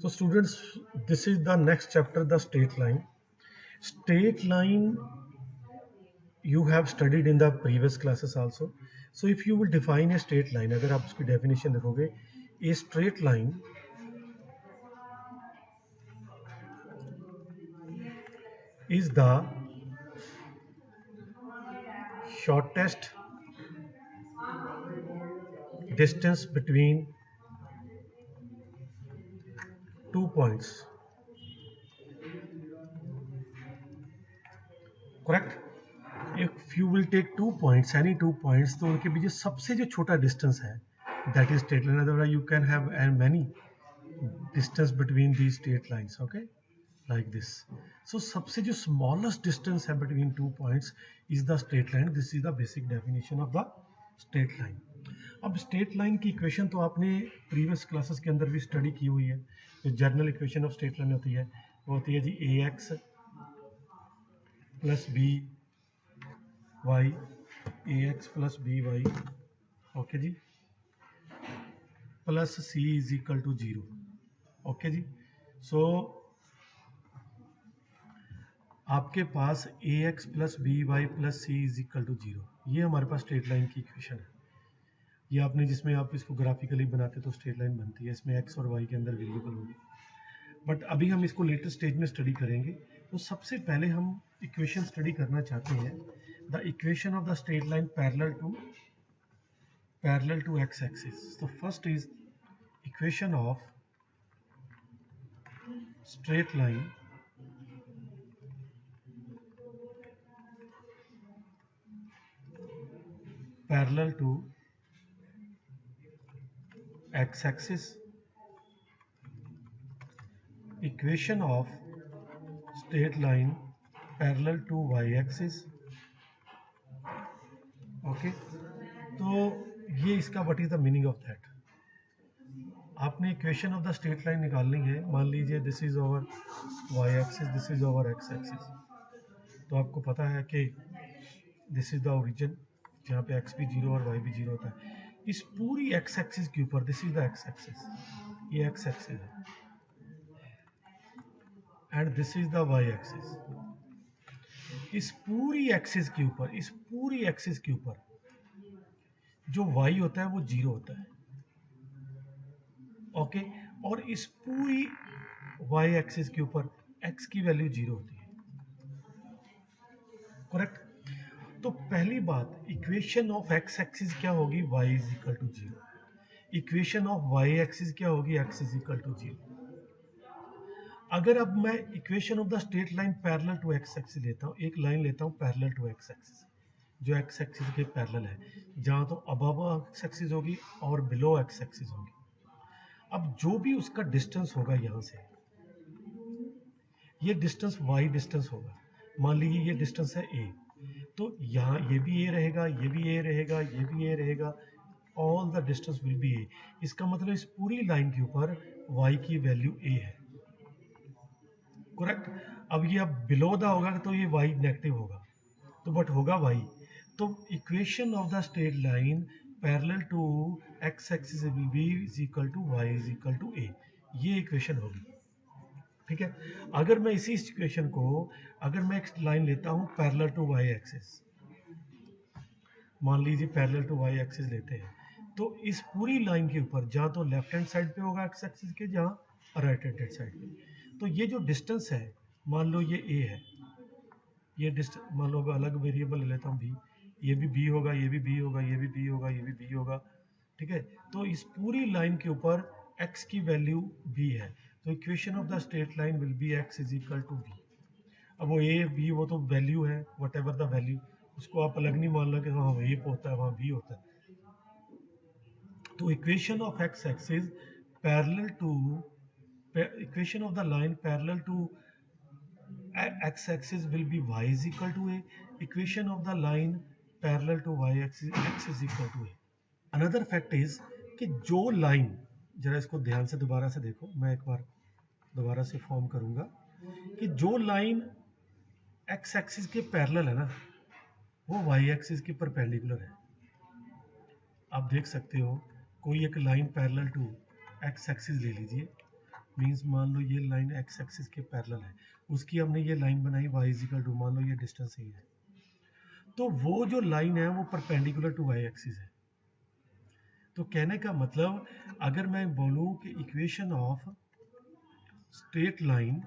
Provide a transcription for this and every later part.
So students, this is the next chapter, the straight line. Straight line you have studied in the previous classes also. So if you will define a straight line, अगर आप उसकी definition देखोगे, a straight line is the shortest distance between two points. Correct? If you will take 2 points, any 2 points, तो उनके बीच सबसे जो छोटा distance है, that is straight line. Otherwise you can have many distance between these straight lines. Okay, like this. So सबसे जो smallest distance है between 2 points is the straight line. This is the basic definition of the straight line. अब straight line की equation तो आपने previous classes के अंदर भी study की हुई है. जो general equation of straight line होती है वो होती है जी ax plus b y, ax plus by, okay जी, plus c is equal to 0. Okay जी. सो आपके पास ax plus b y plus c is equal to 0, ये हमारे पास स्ट्रेट लाइन की इक्वेशन है. ये आपने जिसमें आप इसको ग्राफिकली बनाते तो स्ट्रेट लाइन बनती है, इसमें x और y के अंदर वेरिएबल होगी. बट अभी हम इसको लेटर स्टेज में स्टडी करेंगे. तो सबसे पहले हम इक्वेशन स्टडी करना चाहते हैं, the equation of the straight line parallel to x axis. तो first is equation of straight line parallel to x axis, equation of straight line parallel to y axis. Okay, तो ये इसका what is the meaning of that. आपने equation of the straight line निकालनी है. मान लीजिए this is over y axis, this is over x axis. तो आपको पता है कि दिस इज द ओरिजिन जहाँ पे x भी 0 और y भी 0 होता है. इस पूरी x एक्सिस के ऊपर, this is the x axis, ये x एक्सिस है, and this is the y axis. इस पूरी एक्सिस के ऊपर, इस पूरी एक्सिस के ऊपर जो y होता है वो 0 होता है. ओके, और इस पूरी y एक्सिस के ऊपर x की वैल्यू 0 होती है. करेक्ट. तो पहली बात, इक्वेशन ऑफ x एक्सिस क्या होगी, y is equal to 0. Equation of y axis क्या होगी, x इज इक्वल टू 0. अगर अब मैं equation of the straight line parallel to x axis लेता हूँ, एक लाइन लेता हूँ पैरेलल टू x एक्सिस जो x एक्सिस के पैरेलल है, जहाँ तो अबव x एक्सिस होगी और बिलो x एक्सिस होगी. अब जो भी उसका डिस्टेंस होगा यहाँ से, ये डिस्टेंस y डिस्टेंस होगा. मान लीजिए ये डिस्टेंस है a, तो यहाँ ये भी a रहेगा, ये भी a रहेगा, ये भी a रहेगा. All the distance will be a. इसका मतलब इस पूरी लाइन के ऊपर y की वैल्यू a है. करेक्ट. अब ये अब बिलो द होगा तो ये y नेगेटिव होगा, तो बट होगा y. तो equation of the straight line parallel to x axis will be is equal to y is equal to a. ये इक्वेशन होगी. ठीक है. अगर मैं इसी इक्वेशन को, अगर मैं एक लाइन लेता हूं पैरेलल टू y एक्सिस, मान लीजिए पैरेलल टू y एक्सिस लेते हैं, तो इस पूरी लाइन के ऊपर जहां तो लेफ्ट हैंड साइड पे होगा x एक्सिस के, जहां राइट हैंड साइड पे, तो ये जो डिस्टेंस है, मान लो ये a है, ये डिस्टेंस मान लो अलग वेरिएबल ले लेता हूँ b, ये भी b होगा, ये भी b होगा, ये भी b होगा, ये भी b होगा. ठीक है. तो इस पूरी लाइन के ऊपर x की वैल्यू b है, तो equation of the straight line will be x is equal to b. अब वो a b वो तो वैल्यू है, वट एवर द वैल्यू, उसको आप अलग नहीं मान लो कि वहाँ a होता है वहाँ b होता है. तो equation of x axis parallel to, equation of the line parallel to x axis will be y is equal to a. Equation of the line parallel to y axis, x is equal to a. Another fact is कि जो line, जरा इसको ध्यान से दोबारा से देखो, मैं एक बार दोबारा से फॉर्म करूंगा, कि जो लाइन x एक्सिस के पैरेलल है ना, वो y एक्सिस के परपेंडिकुलर है. आप देख सकते हो, कोई एक line parallel to x axis ले लीजिए, मीन्स मान लो ये लाइन एक्स एक्सिस के पैरेलल है, उसकी हमने ये लाइन बनाई y इजिकल टू, मान लो ये डिस्टेंस ही है, तो वो जो लाइन है वो परपेंडिकुलर टू y एक्सिस है। तो कहने का मतलब अगर मैं बोलूं कि equation of straight line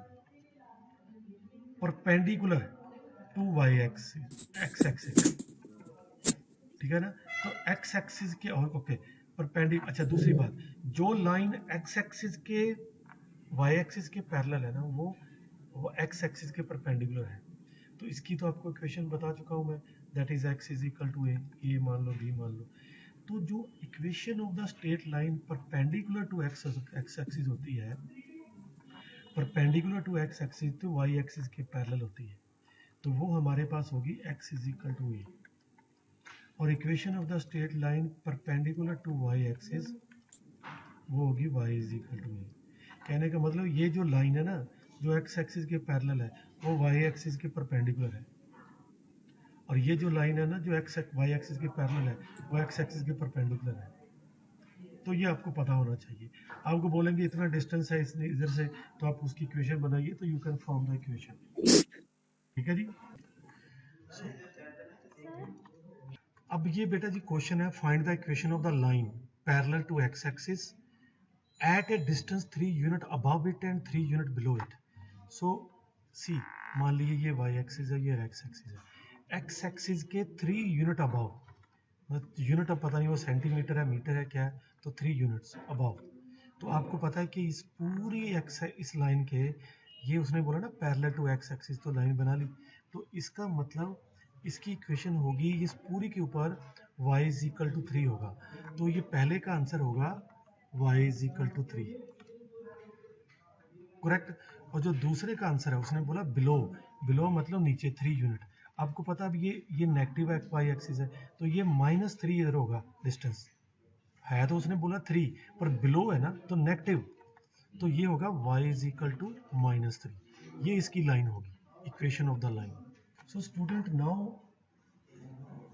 perpendicular to y axis, x axis, ठीक है ना, तो x एक्सिस के और ओके परपेंडिकुलर, अच्छा दूसरी बात, जो लाइन x एक्सिस के y एक्सिस के पैरेलल है ना, वो x एक्सिस के परपेंडिकुलर है। तो इसकी तो आपको इक्वेशन बता चुका हूं मैं, that is x is equal to a मान लो b मान लो। तो जो equation of the straight line perpendicular to x axis होती है, परपेंडिकुलर टू x एक्सिस तो y एक्सिस के पैरेलल होती है, तो वो हमारे पास होगी x is equal to a, और equation of the straight line perpendicular to y axis वो होगी y is equal to a. कहने का मतलब ये जो लाइन है ना, जो x एक्सिस के पैरेलल है, वो y एक्सिस के परपेंडिकुलर है, और ये जो लाइन है ना जो y एक्सिस के पैरेलल है, वो x एक्सिस के परपेंडिकुलर है। तो ये आपको पता होना चाहिए। आपको बोलेंगे इतना डिस्टेंस है इधर से, तो आप उसकी इक्वेशन बनाइए, तो you can form the equation, ठीक है जी। अब ये बेटा जी क्वेश्चन है, find the equation of the line parallel to x axis at a distance 3 unit above it and 3 unit below it. So see, मान लीजिए ये y एक्सिस है, ये x एक्सिस है, x एक्सिस के 3 यूनिट अबव, यूनिट अब पता नहीं वो सेंटीमीटर है मीटर है क्या है, तो 3 यूनिट्स अबव। तो आपको पता है कि इस पूरी इस लाइन के, ये उसने बोला ना पैरेलल टू x एक्सिस, तो लाइन बना ली, तो इसका मतलब इसकी इक्वेशन होगी इस पूरी के ऊपर y इज इक्वल टू 3 होगा, तो ये पहले का आंसर होगा y is equal to 3, correct. और जो दूसरे का आंसर है उसने बोला बिलो, बिलो मतलब नीचे 3 यूनिट। आपको पता है अब ये नेगेटिव y एक्सिस है, तो ये -3 इधर होगा, डिस्टेंस है तो उसने बोला 3, पर बिलो है ना तो नेगेटिव, तो ये होगा y इज इक्वल टू -3, ये इसकी लाइन होगी, equation of the line. So student now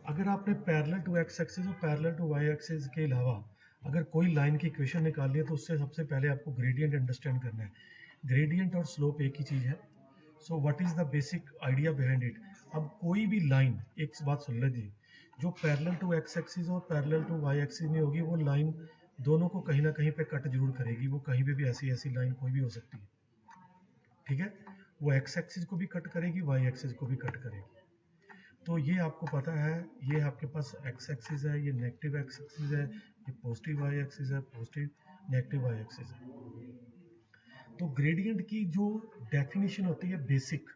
अगर आपने पैरेलल टू x एक्सिस और पैरेलल टू y एक्सिस के अलावा अगर कोई लाइन की इक्वेशन निकालनी है, तो उससे सबसे पहले आपको ग्रेडियंट अंडरस्टैंड करना है। ग्रेडियंट और स्लोप एक ही चीज़ है। So what is the basic idea behind it. अब कोई भी लाइन, एक बात सुन लीजिए, जो पैरेलल टू x एक्सिस और पैरेलल टू y एक्सिस में होगी, वो लाइन दोनों को कहीं ना कहीं पे कट जरूर करेगी, वो कहीं पे भी ऐसी ऐसी लाइन कोई भी हो सकती है, ठीक है। वो x एक्सिस को भी कट करेगी, y एक्सिस को भी कट करेगी। तो ये आपको पता है, ये आपके पास x एक्सिस है, ये नेगेटिव x एक्सिस है, ये पॉजिटिव y एक्सिस है, पॉजिटिव नेगेटिव y एक्सिस है। तो ग्रेडियंट की जो डेफिनेशन होती है बेसिक,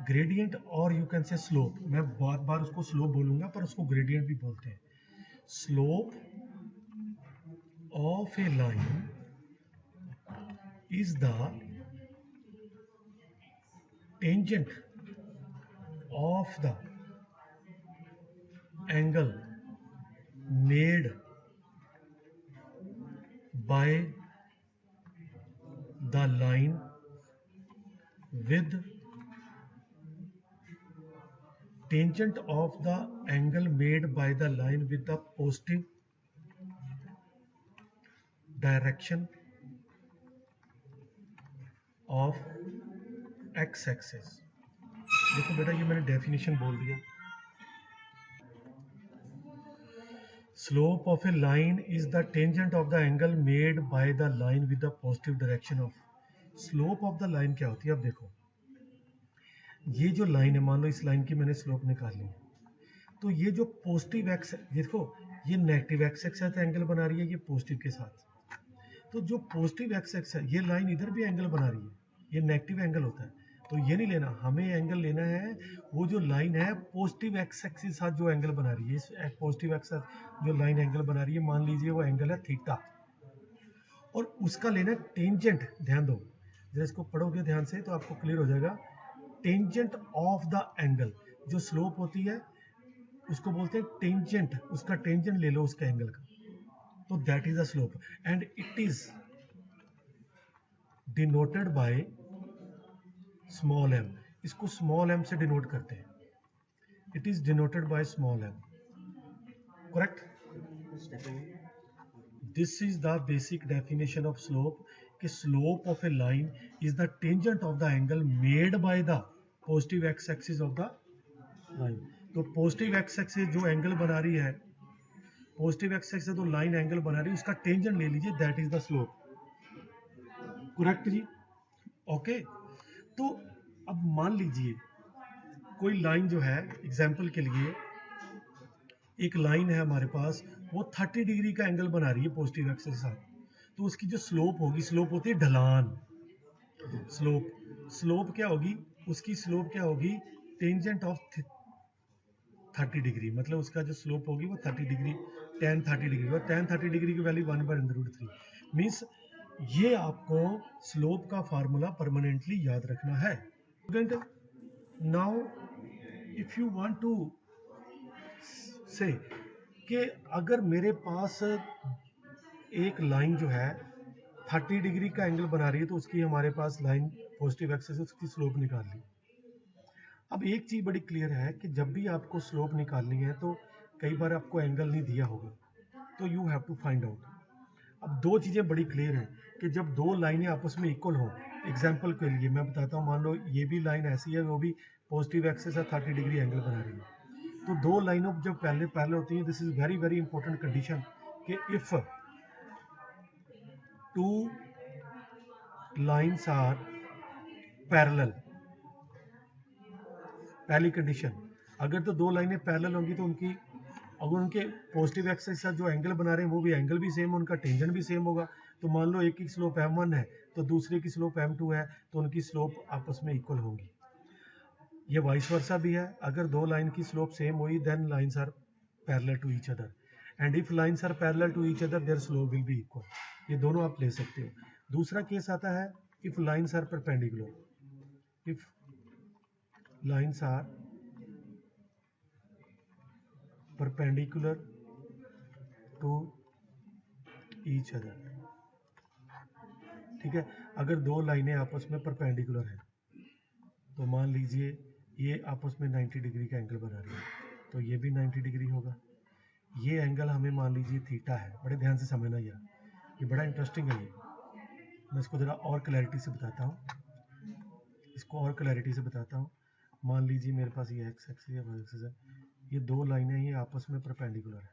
ग्रेडियंट और यू कैन से स्लोप, मैं बार बार उसको स्लोप बोलूंगा पर उसको ग्रेडियंट भी बोलते हैं। Slope of a line is the tangent of the angle made by the line with tangent of the angle made by the line with the positive direction of x axis। देखो बेटा ये मैंने definition बोल दिया। Slope of a line is the tangent of the angle made by the line with the positive direction of। Slope of the line क्या होती है, अब देखो ये जो लाइन है, मान लो इस लाइन की मैंने स्लोप निकाली है, तो ये जो पॉजिटिव एक्स, देखो ये नेगेटिव एक्स एक्स है, एंगल बना रही है ये पॉजिटिव के साथ, तो जो पॉजिटिव एक्स एक्स है, ये लाइन इधर भी एंगल बना रही है, ये नेगेटिव एंगल होता है, तो ये नहीं लेना, हमें एंगल लेना है वो जो लाइन है पॉजिटिव एक्स एक्स के साथ जो एंगल बना रही है, इस पॉजिटिव एक्स जो लाइन एंगल बना रही है, मान लीजिए वो एंगल है थीटा, और उसका लेना टेंजेंट। ध्यान दो जब इसको पढ़ोगे ध्यान से तो आपको क्लियर हो जाएगा। टेंजेंट ऑफ द एंगल, जो स्लोप होती है उसको बोलते हैं टेंजेंट, उसका टेंजेंट ले लो उसके एंगल का, तो that is the slope, and it is denoted by small m। इसको स्मॉल m से डिनोट करते हैं, it is denoted by small m, correct. This is the basic definition of slope कि slope of a line is the tangent of the angle made by the positive x axis of the line. तो positive x axis जो angle बना रही है, positive x axis जो line angle बना रही है उसका टेंजेंट ले लीजिए, that is the slope. Correct जी, ओके। तो अब मान लीजिए कोई लाइन जो है, एग्जाम्पल के लिए एक लाइन है हमारे पास, वो 30 डिग्री का एंगल बना रही है पॉजिटिव एक्सिस के साथ, तो उसकी जो स्लोप होगी, स्लोप होती है ढलान। स्लोप क्या होगी, उसकी स्लोप क्या होगी, टेंजेंट ऑफ 30 डिग्री, मतलब उसका जो स्लोप होगी वो 30 डिग्री, tan 30 डिग्री, और tan 30 डिग्री की वैल्यू 1/√3 मीन्स ये आपको स्लोप का फार्मूला परमानेंटली याद रखना है। Now if you want to say कि अगर मेरे पास एक लाइन जो है 30 डिग्री का एंगल बना रही है, तो उसकी हमारे पास लाइन पॉजिटिव एक्सिस से उसकी स्लोप निकाल ली। अब एक चीज बड़ी क्लियर है कि जब भी आपको स्लोप निकालनी है तो कई बार आपको एंगल नहीं दिया होगा, तो you have to find out. अब दो चीजें बड़ी क्लियर हैं कि जब दो लाइनें आपस में इक्वल हो, एग्जाम्पल के लिए मैं बताता हूँ, मान लो ये भी लाइन ऐसी है, वो भी पॉजिटिव एक्सिस से 30 डिग्री एंगल बना रही है, तो दो लाइनों जब पहले होती हैं, this is very very important condition कि if two lines are parallel, पहली कंडीशन, अगर तो दो लाइनें पैरेलल होंगी तो उनकी, अगर उनके पॉजिटिव एक्सिस के साथ जो एंगल बना रहे हैं वो भी एंगल भी सेम, उनका टेंजेंट भी सेम होगा। तो मान लो एक की स्लोप m1 है तो दूसरे की स्लोप m2 है, तो उनकी स्लोप आपस में इक्वल होगी। ये वाइस वर्सा भी है, अगर दो लाइन की स्लोप सेम हुई then lines are parallel to each other, and if lines are parallel to each other their slope will be equal. ये दोनों आप ले सकते हो। दूसरा केस आता है if lines are perpendicular, if lines are perpendicular to each other, ठीक है। अगर दो लाइनें आपस में परपेंडिकुलर हैं, तो मान लीजिए ये आपस में 90 डिग्री का एंगल बना रही है, तो ये भी 90 डिग्री होगा। ये एंगल हमें मान लीजिए थीटा है, बड़े ध्यान से समझना यार, ये बड़ा इंटरेस्टिंग है। ये मैं इसको ज़रा और क्लैरिटी से बताता हूँ, मान लीजिए मेरे पास ये एक्स एक्सिस या वाई एक्सिस है, ये दो लाइनें ये आपस में परपेंडिकुलर है,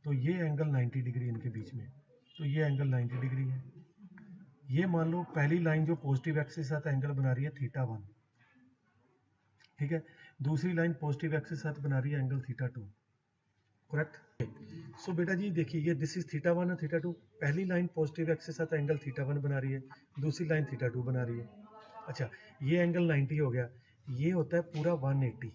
तो ये एंगल 90 डिग्री इनके बीच में, तो ये एंगल 90 डिग्री है। ये मान लो पहली लाइन जो पॉजिटिव एक्सिस के साथ एंगल बना रही है θ1, ठीक है। दूसरी लाइन पॉजिटिव एक्सिस के साथ बना रही है एंगल θ2, करेक्ट। सो बेटा जी देखिए, ये दिस इज θ1 और θ2, पहली लाइन पॉजिटिव एक्सिस के साथ एंगल θ1 बना रही है, दूसरी लाइन θ2 बना रही है। अच्छा, ये एंगल 90 हो गया, ये होता है पूरा 180,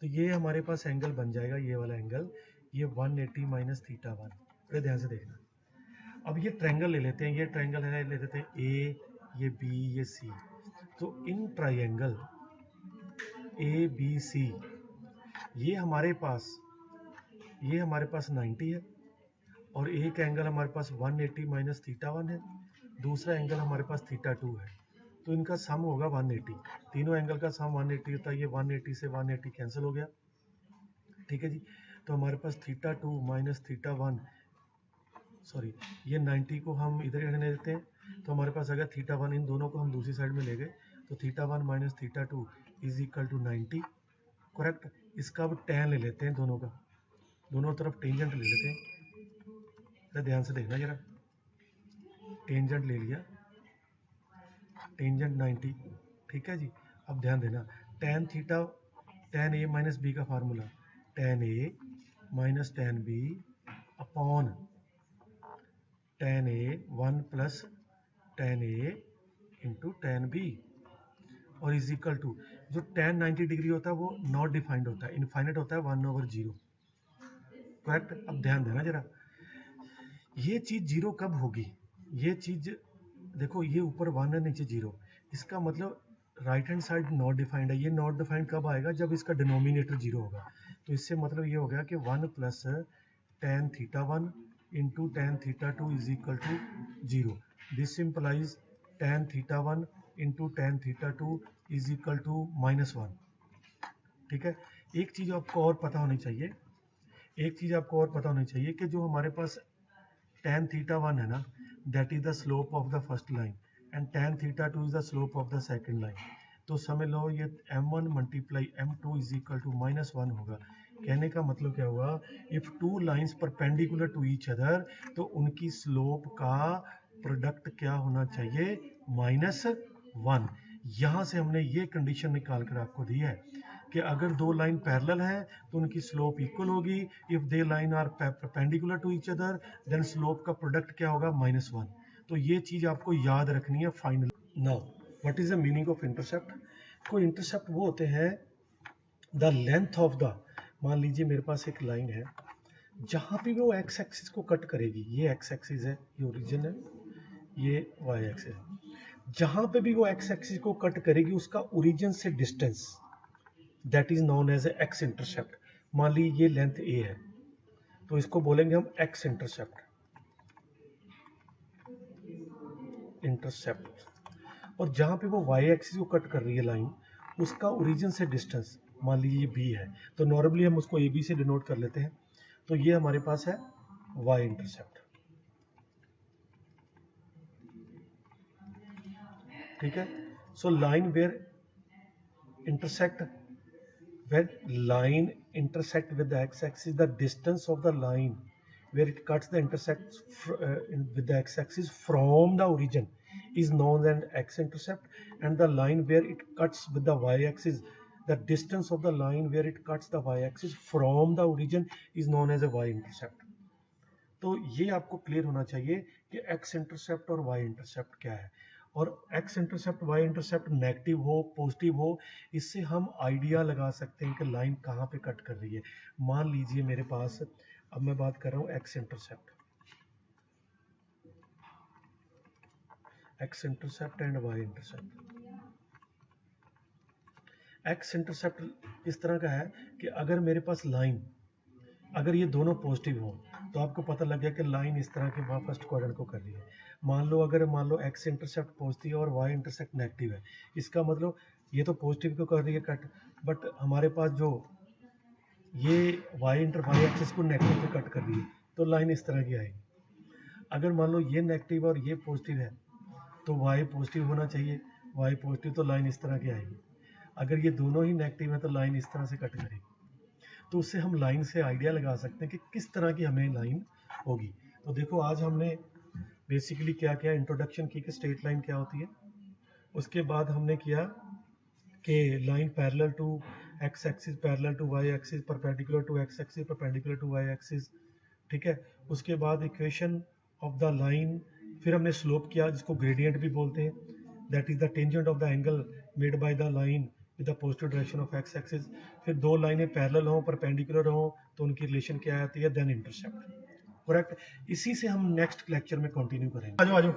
तो ये हमारे पास एंगल बन जाएगा, ये वाला एंगल, ये 180 माइनस θ1। बड़े ध्यान से देखना। अब ये ट्रायंगल ले लेते हैं, ये ट्रायंगल है, ले लेते हैं ए, ये बी, ये सी। तो in triangle A B C ये हमारे पास 90 है, और एक एंगल हमारे पास 180 माइनस θ1 है, दूसरा एंगल हमारे पास θ2 है, तो इनका सम होगा 180। तीनों एंगल का सम 180 होता है, ये 180 से 180 कैंसिल हो गया, ठीक है जी। तो हमारे पास θ2 माइनस θ1, सॉरी ये 90 को हम इधर ही रहने देते हैं, तो हमारे पास अगर θ1, इन दोनों को हम दूसरी साइड में ले गए, तो θ1 minus θ2 is equal to 90, correct. इसका अब tan ले लेते हैं, दोनों का, दोनों तरफ टेंजेंट ले लेते हैं, तो ध्यान से देखना जरा, टेंजेंट ले लिया, टेंजेंट 90, ठीक है जी। अब ध्यान देना, tan a माइनस बी का formula, tan a minus tan b upon tan a 1 plus tan a into tan b, और इज इक्वल टू, जो tan 90 डिग्री होता है वो नॉट डिफाइंड होता है, इनफाइनाइट होता है, 1/0, करेक्ट। अब ध्यान देना जरा, ये चीज जीरो कब होगी, ये चीज देखो, ये ऊपर 1 है नीचे 0, इसका मतलब right hand side not defined है। ये नॉट डिफाइंड कब आएगा, जब इसका डिनोमिनेटर 0 होगा। तो इससे मतलब ये हो गया कि 1 plus tan θ1 into tan θ2 is equal to 0। This implies tan θ1 into tan θ2 is equal to -1, ठीक है। एक चीज आपको और पता होनी चाहिए, कि जो हमारे पास tan theta 1 है ना, that is the slope of the first line and tan theta 2 is the slope of the second line. तो समझ लो ये m1 multiply m2 is equal to -1 होगा. कहने का मतलब क्या हुआ, if two lines perpendicular to each other तो उनकी स्लोप का प्रोडक्ट क्या होना चाहिए, -1. यहाँ से हमने ये कंडीशन निकाल कर आपको दी है कि अगर दो लाइन पैरेलल है तो उनकी स्लोप इक्वल होगी. If they line are perpendicular to each other then slope का प्रोडक्ट क्या होगा, -1. तो ये चीज आपको याद रखनी है final. Now what is the meaning of intercept. कोई इंटरसेप्ट वो होते हैं द लेंथ ऑफ द, मान लीजिए मेरे पास एक लाइन है जहां पे वो एक्स एक्सिस को कट करेगी, ये एक्स एक्सिस है, ये ओरिजिन है, ये वाई एक्सिस है, जहां पे भी वो एक्स एक्सिस को कट करेगी उसका ओरिजिन से distance that is known as x intercept. मान ली ये लेंथ ए है तो इसको बोलेंगे हम एक्स इंटरसेप्ट. और जहां पे वो वाई एक्सिस को कट कर रही है लाइन, उसका ओरिजिन से डिस्टेंस मान लीजिए ये बी है तो नॉर्मली हम उसको ए बी से डिनोट कर लेते हैं. तो ये हमारे पास है वाई इंटरसेप्ट. ठीक है. So line where intersect when line intersect with the x-axis, the distance of the line where it cuts the intersect with the x-axis from the origin is known as x-intercept, and the line where it cuts with the y-axis, the distance of the line where it cuts the y-axis from the origin is known as a y-intercept. तो ये आपको clear होना चाहिए कि x intercept और y intercept क्या है. और x intercept y intercept negative हो पॉजिटिव हो, इससे हम आइडिया लगा सकते हैं कि लाइन कहाँ पे कट कर रही है. मान लीजिए मेरे पास, अब मैं बात कर रहा हूँ x intercept and y intercept. x intercept इस तरह का है कि अगर मेरे पास लाइन, अगर ये दोनों पॉजिटिव हो तो आपको पता लग गया कि लाइन इस तरह के वहाँ फर्स्ट क्वाड्रेंट को कर रही है. मान लो एक्स इंटरसेप्ट पॉजिटिव है और वाई इंटरसेप्ट नेगेटिव है, इसका मतलब ये तो पॉजिटिव को कर रही है कट, बट हमारे पास जो ये वाई एक्सिस को नेगेटिव पे कट कर रही है तो लाइन इस तरह की आएगी. अगर मान लो ये नेगेटिव और ये पॉजिटिव है तो वाई पॉजिटिव होना चाहिए, वाई पॉजिटिव तो लाइन इस तरह की आएगी. अगर ये दोनों ही नेगेटिव है तो लाइन इस तरह से कट करेगी. तो उससे हम लाइन से आइडिया लगा सकते हैं कि किस तरह की हमें लाइन होगी. तो देखो आज हमने बेसिकली क्या किया, इंट्रोडक्शन की कि स्ट्रेट लाइन क्या होती है. उसके बाद हमने किया कि line parallel to x axis, parallel to y axis, perpendicular to x axis, perpendicular to y axis. ठीक है. उसके बाद इक्वेशन ऑफ द लाइन, फिर हमने स्लोप किया जिसको ग्रेडियंट भी बोलते हैं, that is the tangent of the angle made by the line with the positive direction of x axis. फिर दो लाइनें पैरेलल हों परपेंडिकुलर हों तो उनकी रिलेशन क्या आती है, देन इंटरसेप्ट. करेक्ट. इसी से हम नेक्स्ट लेक्चर में कंटिन्यू करेंगे. आ जाओ.